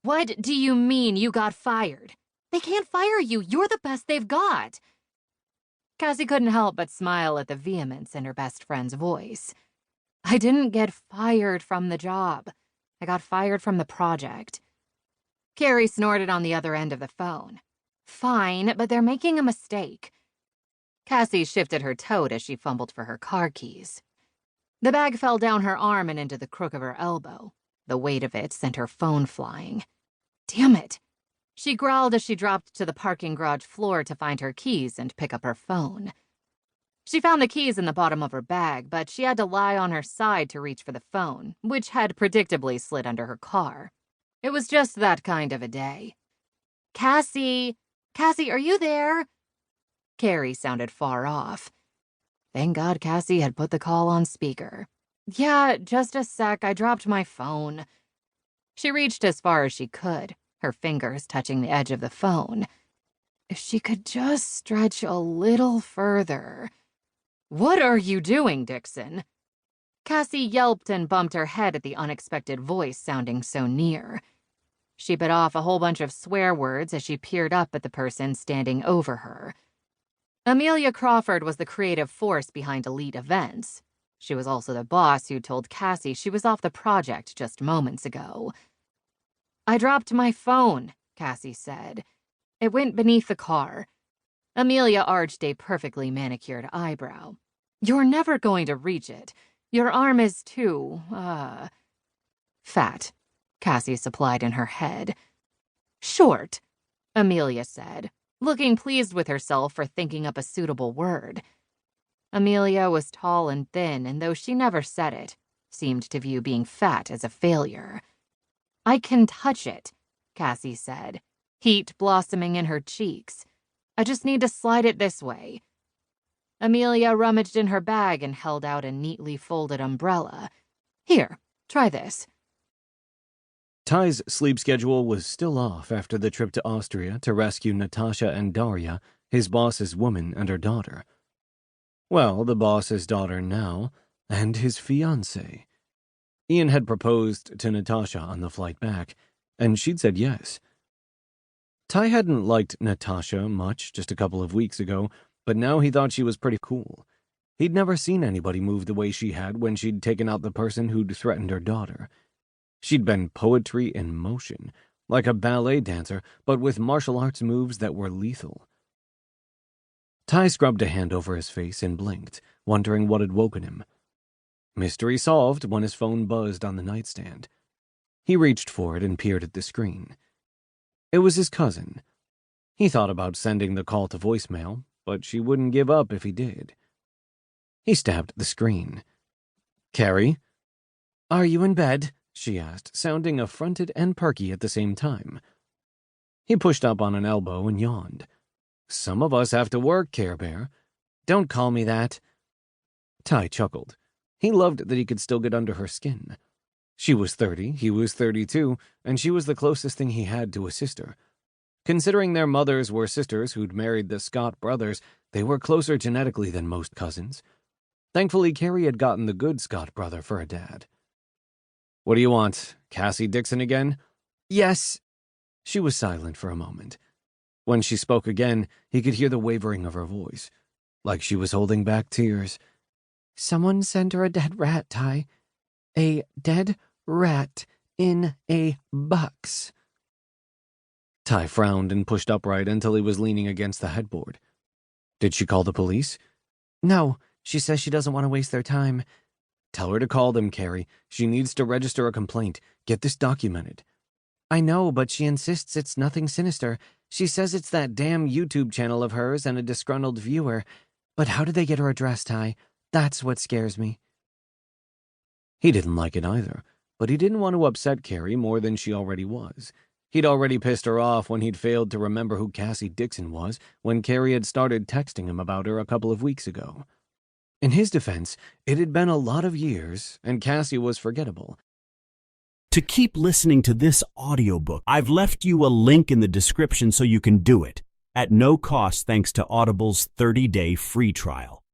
What do you mean you got fired? They can't fire you. You're the best they've got. Cassie couldn't help but smile at the vehemence in her best friend's voice. I didn't get fired from the job. I got fired from the project. Carrie snorted on the other end of the phone. Fine, but they're making a mistake. Cassie shifted her toad as she fumbled for her car keys. The bag fell down her arm and into the crook of her elbow. The weight of it sent her phone flying. Damn it! She growled as she dropped to the parking garage floor to find her keys and pick up her phone. She found the keys in the bottom of her bag, but she had to lie on her side to reach for the phone, which had predictably slid under her car. It was just that kind of a day. Cassie! Cassie, are you there? Carrie sounded far off. Thank God Cassie had put the call on speaker. Yeah, just a sec, I dropped my phone. She reached as far as she could, her fingers touching the edge of the phone. If she could just stretch a little further. What are you doing, Dixon? Cassie yelped and bumped her head at the unexpected voice sounding so near. She bit off a whole bunch of swear words as she peered up at the person standing over her. Amelia Crawford was the creative force behind Elite Events. She was also the boss who told Cassie she was off the project just moments ago. I dropped my phone, Cassie said. It went beneath the car. Amelia arched a perfectly manicured eyebrow. You're never going to reach it. Your arm is too, fat, Cassie supplied in her head. Short, Amelia said, looking pleased with herself for thinking up a suitable word. Amelia was tall and thin, and though she never said it, seemed to view being fat as a failure. I can touch it, Cassie said, heat blossoming in her cheeks. I just need to slide it this way. Amelia rummaged in her bag and held out a neatly folded umbrella. Here, try this. Ty's sleep schedule was still off after the trip to Austria to rescue Natasha and Daria, his boss's woman and her daughter. Well, the boss's daughter now, and his fiancée. Ian had proposed to Natasha on the flight back, and she'd said yes. Ty hadn't liked Natasha much just a couple of weeks ago, but now he thought she was pretty cool. He'd never seen anybody move the way she had when she'd taken out the person who'd threatened her daughter. She'd been poetry in motion, like a ballet dancer, but with martial arts moves that were lethal. Ty scrubbed a hand over his face and blinked, wondering what had woken him. Mystery solved when his phone buzzed on the nightstand. He reached for it and peered at the screen. It was his cousin. He thought about sending the call to voicemail, but she wouldn't give up if he did. He stabbed the screen. "Carrie?" "Are you in bed?" she asked, sounding affronted and perky at the same time. He pushed up on an elbow and yawned. "Some of us have to work, Care Bear." "Don't call me that." Ty chuckled. He loved that he could still get under her skin. She was 30, he was 32, and she was the closest thing he had to a sister. Considering their mothers were sisters who'd married the Scott brothers, they were closer genetically than most cousins. Thankfully, Carrie had gotten the good Scott brother for a dad. "What do you want? Cassie Dixon again?" "Yes." She was silent for a moment. When she spoke again, he could hear the wavering of her voice, like she was holding back tears. "Someone sent her a dead rat, Ty. A dead rat in a box." Ty frowned and pushed upright until he was leaning against the headboard. "Did she call the police?" "No, she says she doesn't want to waste their time." "Tell her to call them, Carrie. She needs to register a complaint. Get this documented." "I know, but she insists it's nothing sinister. She says it's that damn YouTube channel of hers and a disgruntled viewer. But how did they get her address, Ty? That's what scares me." He didn't like it either, but he didn't want to upset Carrie more than she already was. He'd already pissed her off when he'd failed to remember who Cassie Dixon was when Carrie had started texting him about her a couple of weeks ago. In his defense, it had been a lot of years, and Cassie was forgettable. To keep listening to this audiobook, I've left you a link in the description so you can do it, at no cost thanks to Audible's 30-day free trial.